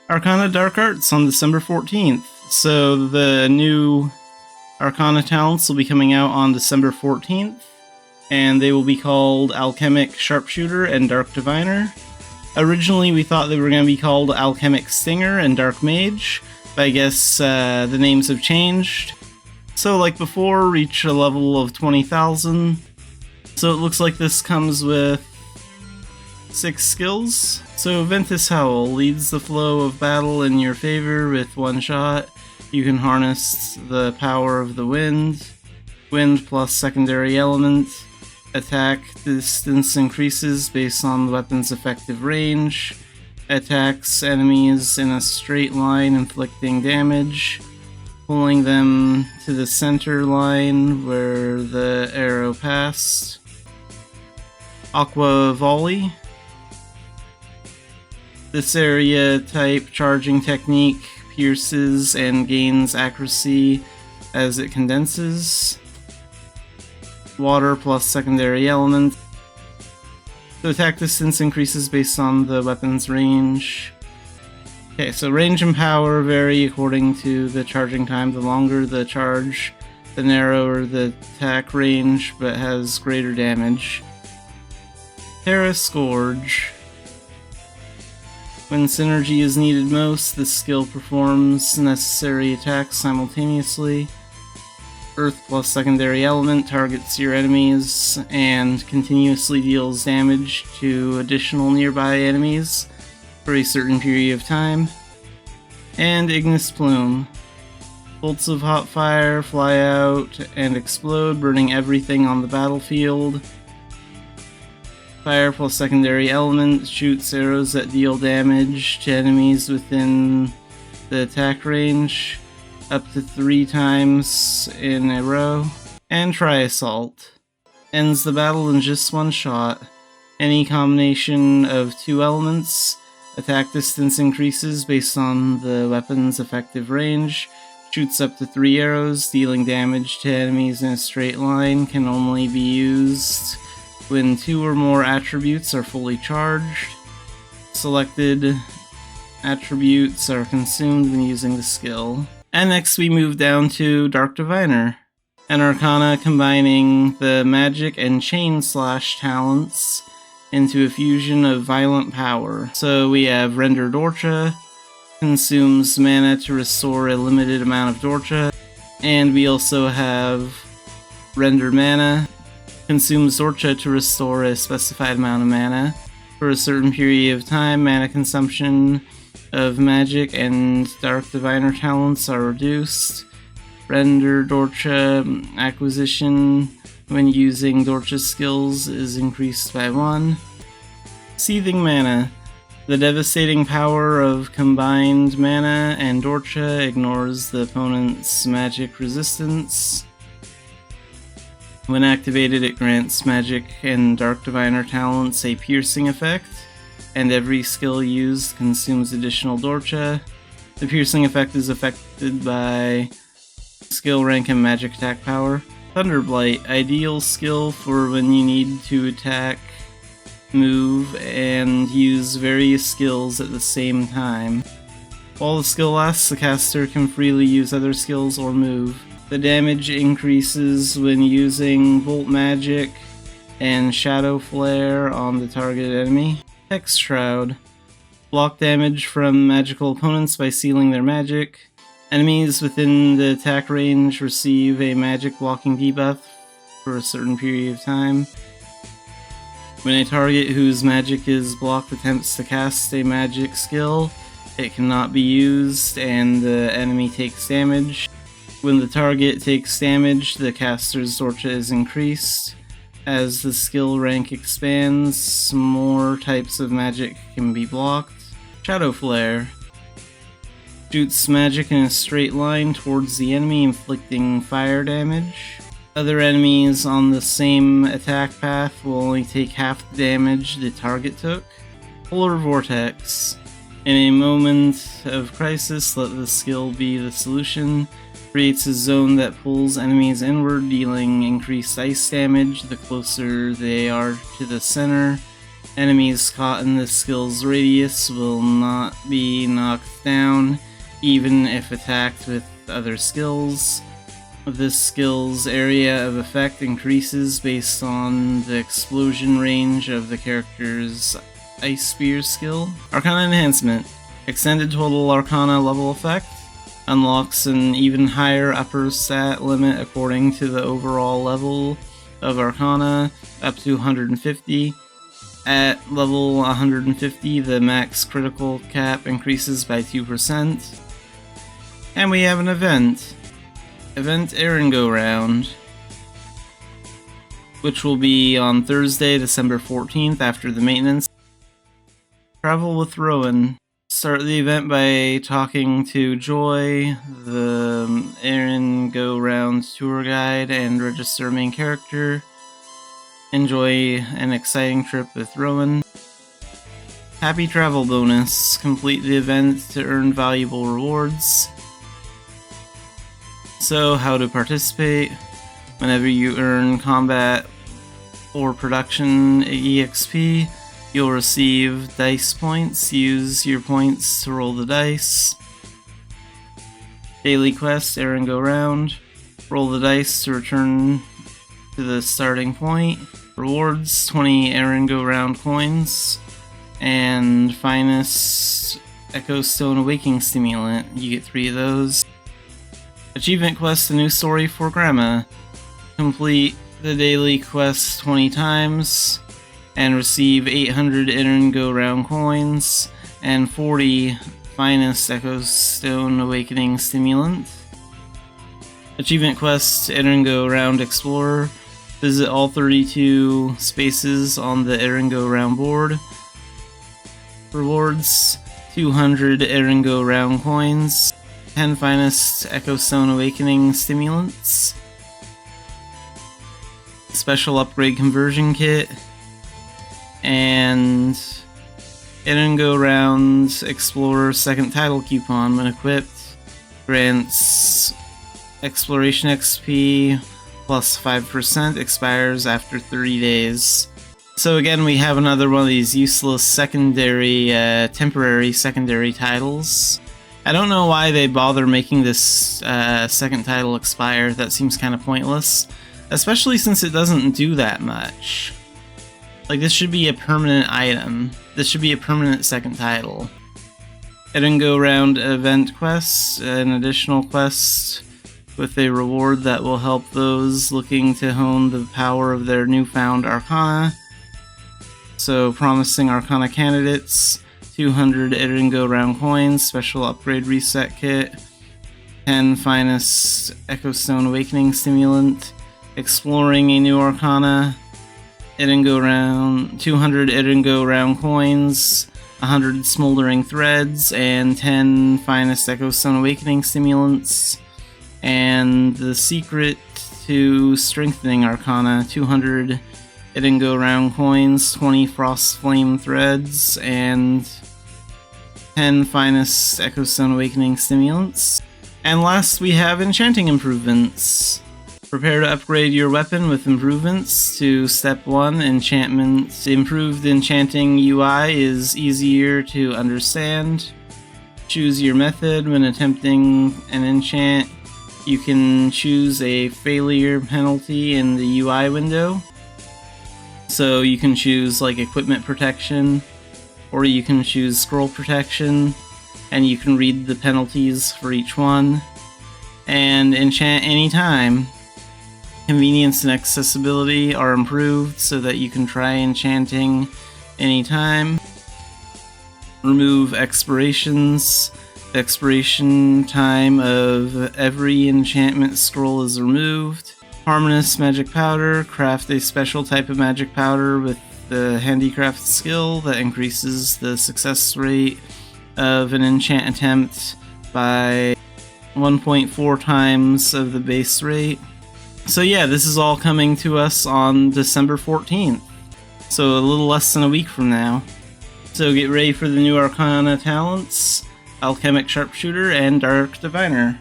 Arcana Dark Arts on December 14th. So the new Arcana talents will be coming out on December 14th, and they will be called Alchemic, Sharpshooter, and Dark Diviner. Originally, we thought they were going to be called Alchemic Stinger and Dark Mage, but I guess the names have changed. So like before, reach a level of 20,000. So it looks like this comes with 6 skills. So Ventus Howl leads the flow of battle in your favor with one shot. You can harness the power of the wind. Wind plus secondary element. Attack distance increases based on the weapon's effective range. Attacks enemies in a straight line, inflicting damage. Pulling them to the center line where the arrow passed. Aqua Volley. This area type charging technique pierces and gains accuracy as it condenses. Water plus secondary element. The attack distance increases based on the weapon's range. Okay, so range and power vary according to the charging time. The longer the charge, the narrower the attack range, but has greater damage. Terra Scourge. When synergy is needed most, this skill performs necessary attacks simultaneously. Earth plus secondary element targets your enemies and continuously deals damage to additional nearby enemies for a certain period of time. And Ignis Plume. Bolts of hot fire fly out and explode, burning everything on the battlefield. Fire plus secondary element shoots arrows that deal damage to enemies within the attack range, up to 3 times in a row. And Tri-Assault. Ends the battle in just one shot. Any combination of 2 elements. Attack distance increases based on the weapon's effective range. Shoots up to 3 arrows, dealing damage to enemies in a straight line. Can only be used when 2 or more attributes are fully charged. Selected attributes are consumed when using the skill. And next we move down to Dark Diviner, an arcana combining the magic and chain slash talents into a fusion of violent power. So we have Render Dorcha, consumes mana to restore a limited amount of Dorcha, and we also have Render Mana, consumes Dorcha to restore a specified amount of mana for a certain period of time. Mana consumption of magic and Dark Diviner talents are reduced. Render Dorcha acquisition when using Dorcha skills is increased by 1. Seething Mana. The devastating power of combined mana and Dorcha ignores the opponent's magic resistance. When activated, it grants magic and Dark Diviner talents a piercing effect, and every skill used consumes additional Dorcha. The piercing effect is affected by skill rank and magic attack power. Thunderblight, ideal skill for when you need to attack, move, and use various skills at the same time. While the skill lasts, the caster can freely use other skills or move. The damage increases when using Bolt Magic and Shadow Flare on the target enemy. Hex Shroud. Block damage from magical opponents by sealing their magic. Enemies within the attack range receive a magic blocking debuff for a certain period of time. When a target whose magic is blocked attempts to cast a magic skill, it cannot be used and the enemy takes damage. When the target takes damage, the caster's Dorcha is increased. As the skill rank expands, more types of magic can be blocked. Shadow Flare. Shoots magic in a straight line towards the enemy, inflicting fire damage. Other enemies on the same attack path will only take half the damage the target took. Polar Vortex. In a moment of crisis, let the skill be the solution. Creates a zone that pulls enemies inward, dealing increased ice damage the closer they are to the center. Enemies caught in this skill's radius will not be knocked down, even if attacked with other skills. This skill's area of effect increases based on the explosion range of the character's Ice Spear skill. Arcana Enhancement. Extended Total Arcana level effect. Unlocks an even higher upper stat limit according to the overall level of Arcana, up to 150. At level 150, the max critical cap increases by 2%. And we have an event. Event Errango Round, which will be on Thursday, December 14th after the maintenance. Travel with Rowan. Start the event by talking to Joy, the Errango Round tour guide, and register main character. Enjoy an exciting trip with Rowan. Happy Travel Bonus. Complete the event to earn valuable rewards. So, how to participate. Whenever you earn combat or production EXP, you'll receive dice points. Use your points to roll the dice. Daily quest, Errango Round. Roll the dice to return to the starting point. Rewards, 20 Errango Round coins. And finest Echo Stone Awakening Stimulant. You get 3 of those. Achievement quest, A New Story for Grandma. Complete the daily quest 20 times and receive 800 Errango Round coins and 40 finest Echo Stone Awakening Stimulant. Achievement quest, Errango Round Explorer. Visit all 32 spaces on the Errango Round board. Rewards, 200 Errango Round coins. 10 finest Echo Stone Awakening Stimulants. Special Upgrade Conversion Kit. And Errango Round Explorer second title coupon when equipped. Grants Exploration XP plus 5%. Expires after 30 days. So again, we have another one of these useless secondary, temporary secondary titles. I don't know why they bother making this second title expire. That seems kind of pointless. Especially since it doesn't do that much. Like, this should be a permanent item. This should be a permanent second title. Errango Round event quest, an additional quest with a reward that will help those looking to hone the power of their newfound Arcana. So, promising Arcana candidates. 200 Errango Round coins, special upgrade reset kit, 10 finest Echo Stone Awakening Stimulant, exploring a new Arcana, Errango Round, 200 Errango Round coins, 100 Smoldering Threads, and 10 finest Echo Stone Awakening Stimulants, and the secret to strengthening Arcana, 200 Errango Round coins, 20 Frost Flame Threads, and 10 finest Echo Stone Awakening Stimulants. And last, we have enchanting improvements. Prepare to upgrade your weapon with improvements to Step 1, Enchantment. Improved enchanting UI is easier to understand. Choose your method when attempting an enchant. You can choose a failure penalty in the UI window. So you can choose like equipment protection, or you can choose scroll protection, and you can read the penalties for each one. And enchant anytime. Convenience and accessibility are improved so that you can try enchanting anytime. Remove expirations. The expiration time of every enchantment scroll is removed. Harmonious Magic Powder. Craft a special type of magic powder with the handicraft skill that increases the success rate of an enchant attempt by 1.4 times of the base rate. So yeah, this is all coming to us on December 14th. So a little less than a week from now. So get ready for the new Arcana talents, Alchemic Sharpshooter and Dark Diviner.